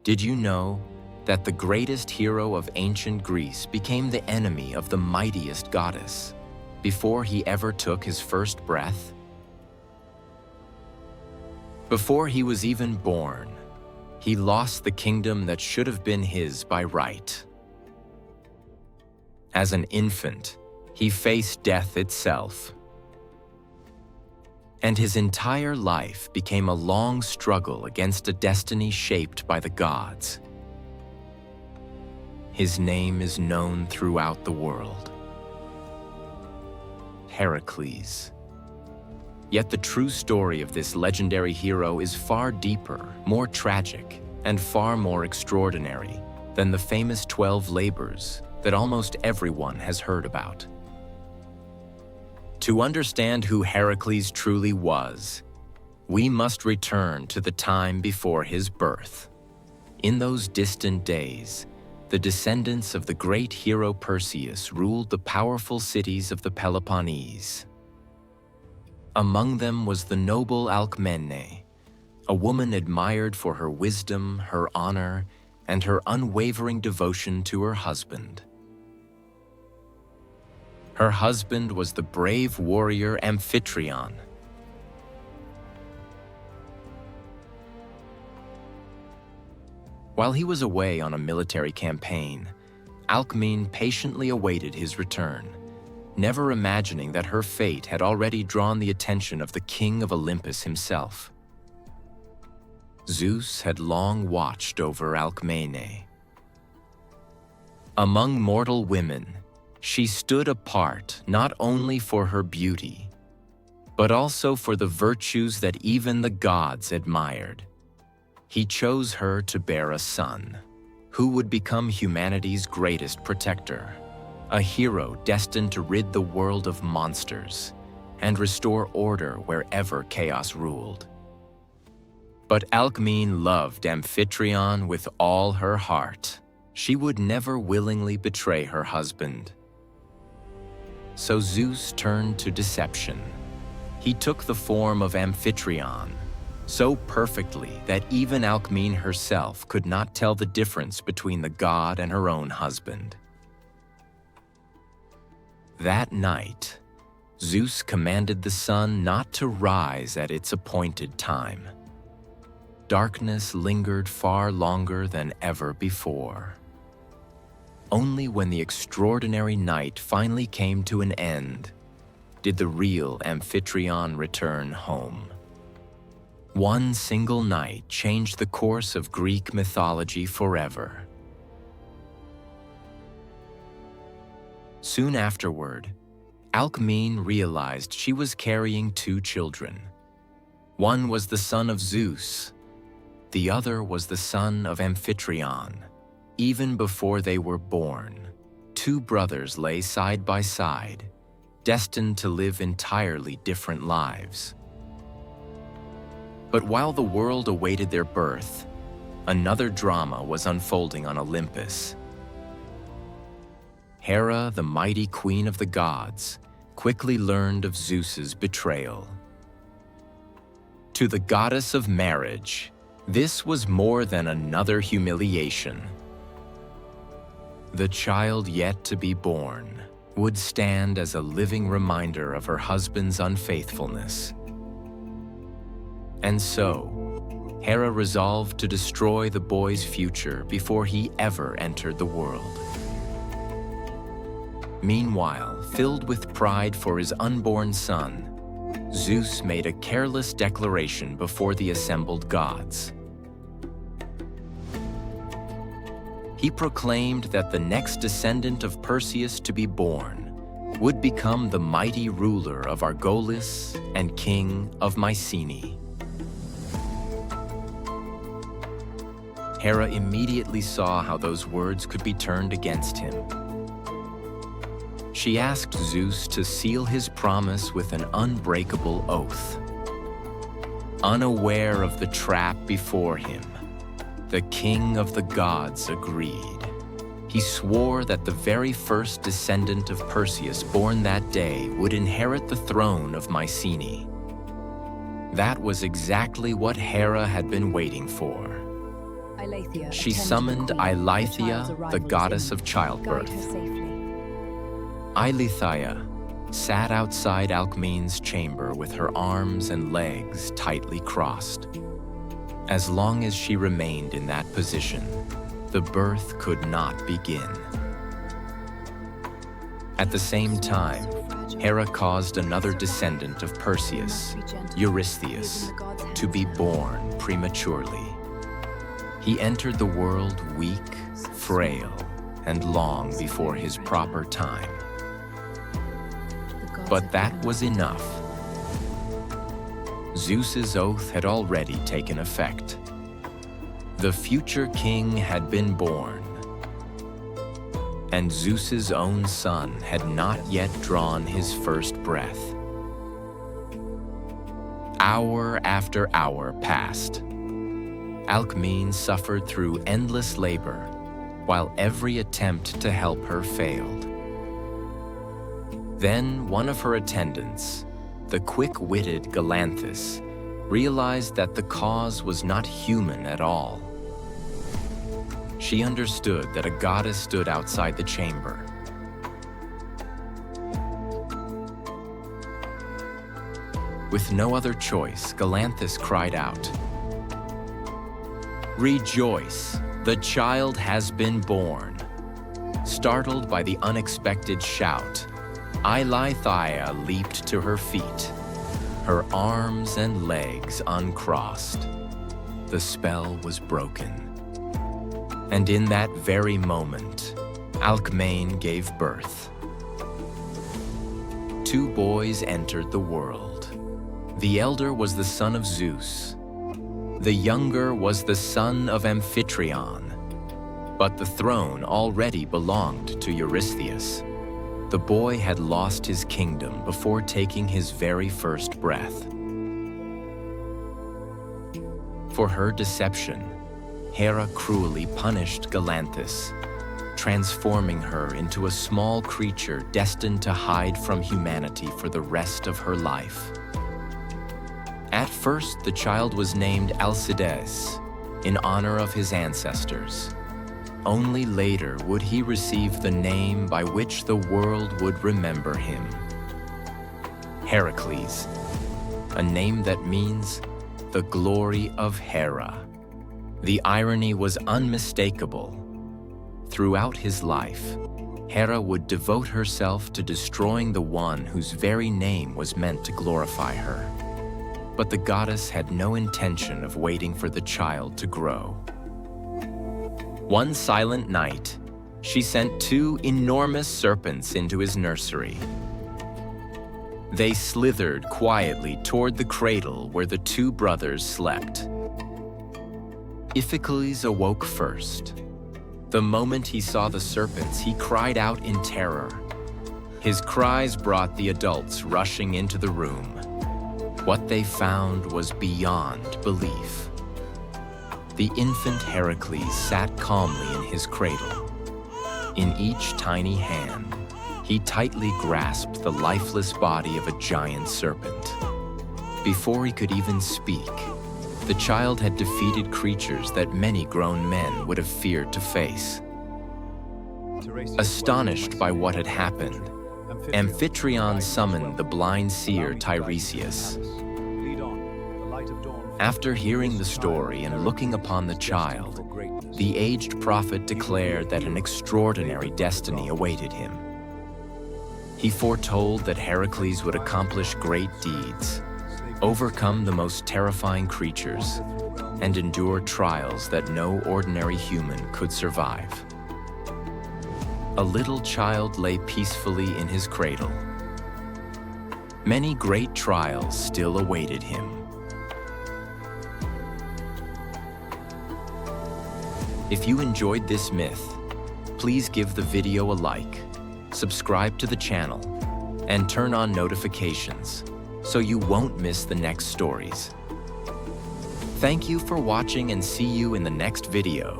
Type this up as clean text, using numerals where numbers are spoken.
Did you know that the greatest hero of ancient Greece became the enemy of the mightiest goddess before he ever took his first breath? Before he was even born, he lost the kingdom that should have been his by right. As an infant, he faced death itself, and his entire life became a long struggle against a destiny shaped by the gods. His name is known throughout the world: Hercules. Yet the true story of this legendary hero is far deeper, more tragic, and far more extraordinary than the famous 12 labors that almost everyone has heard about. To understand who Hercules truly was, we must return to the time before his birth. In those distant days, the descendants of the great hero Perseus ruled the powerful cities of the Peloponnese. Among them was the noble Alcmene, a woman admired for her wisdom, her honor, and her unwavering devotion to her husband. Her husband was the brave warrior Amphitryon. While he was away on a military campaign, Alcmene patiently awaited his return, never imagining that her fate had already drawn the attention of the King of Olympus himself. Zeus had long watched over Alcmene. Among mortal women, she stood apart not only for her beauty, but also for the virtues that even the gods admired. He chose her to bear a son, who would become humanity's greatest protector, a hero destined to rid the world of monsters and restore order wherever chaos ruled. But Alcmene loved Amphitryon with all her heart. She would never willingly betray her husband. So Zeus turned to deception. He took the form of Amphitryon, so perfectly that even Alcmene herself could not tell the difference between the god and her own husband. That night, Zeus commanded the sun not to rise at its appointed time. Darkness lingered far longer than ever before. Only when the extraordinary night finally came to an end did the real Amphitryon return home. One single night changed the course of Greek mythology forever. Soon afterward, Alcmene realized she was carrying two children. One was the son of Zeus, the other was the son of Amphitryon. Even before they were born, two brothers lay side by side, destined to live entirely different lives. But while the world awaited their birth, another drama was unfolding on Olympus. Hera, the mighty queen of the gods, quickly learned of Zeus's betrayal. To the goddess of marriage, this was more than another humiliation. The child yet to be born would stand as a living reminder of her husband's unfaithfulness. And so, Hera resolved to destroy the boy's future before he ever entered the world. Meanwhile, filled with pride for his unborn son, Zeus made a careless declaration before the assembled gods. He proclaimed that the next descendant of Perseus to be born would become the mighty ruler of Argolis and king of Mycenae. Hera immediately saw how those words could be turned against him. She asked Zeus to seal his promise with an unbreakable oath. Unaware of the trap before him, the king of the gods agreed. He swore that the very first descendant of Perseus born that day would inherit the throne of Mycenae. That was exactly what Hera had been waiting for. She summoned Eileithyia, the goddess of childbirth. Eileithyia sat outside Alcmene's chamber with her arms and legs tightly crossed. As long as she remained in that position, the birth could not begin. At the same time, Hera caused another descendant of Perseus, Eurystheus, to be born prematurely. He entered the world weak, frail, and long before his proper time. But that was enough. Zeus's oath had already taken effect. The future king had been born, and Zeus's own son had not yet drawn his first breath. Hour after hour passed. Alcmene suffered through endless labor, while every attempt to help her failed. Then one of her attendants, the quick-witted Galanthus, realized that the cause was not human at all. She understood that a goddess stood outside the chamber. With no other choice, Galanthus cried out, "Rejoice, the child has been born." Startled by the unexpected shout, Eileithyia leaped to her feet, her arms and legs uncrossed. The spell was broken. And in that very moment, Alcmene gave birth. Two boys entered the world. The elder was the son of Zeus. The younger was the son of Amphitryon. But the throne already belonged to Eurystheus. The boy had lost his kingdom before taking his very first breath. For her deception, Hera cruelly punished Galanthus, transforming her into a small creature destined to hide from humanity for the rest of her life. At first, the child was named Alcides, in honor of his ancestors. Only later would he receive the name by which the world would remember him: Hercules, a name that means the glory of Hera. The irony was unmistakable. Throughout his life, Hera would devote herself to destroying the one whose very name was meant to glorify her. But the goddess had no intention of waiting for the child to grow. One silent night, she sent two enormous serpents into his nursery. They slithered quietly toward the cradle where the two brothers slept. Iphicles awoke first. The moment he saw the serpents, he cried out in terror. His cries brought the adults rushing into the room. What they found was beyond belief. The infant Hercules sat calmly in his cradle. In each tiny hand, he tightly grasped the lifeless body of a giant serpent. Before he could even speak, the child had defeated creatures that many grown men would have feared to face. Astonished by what had happened, Amphitryon summoned the blind seer Tiresias. After hearing the story and looking upon the child, the aged prophet declared that an extraordinary destiny awaited him. He foretold that Hercules would accomplish great deeds, overcome the most terrifying creatures, and endure trials that no ordinary human could survive. A little child lay peacefully in his cradle. Many great trials still awaited him. If you enjoyed this myth, please give the video a like, subscribe to the channel, and turn on notifications so you won't miss the next stories. Thank you for watching and see you in the next video.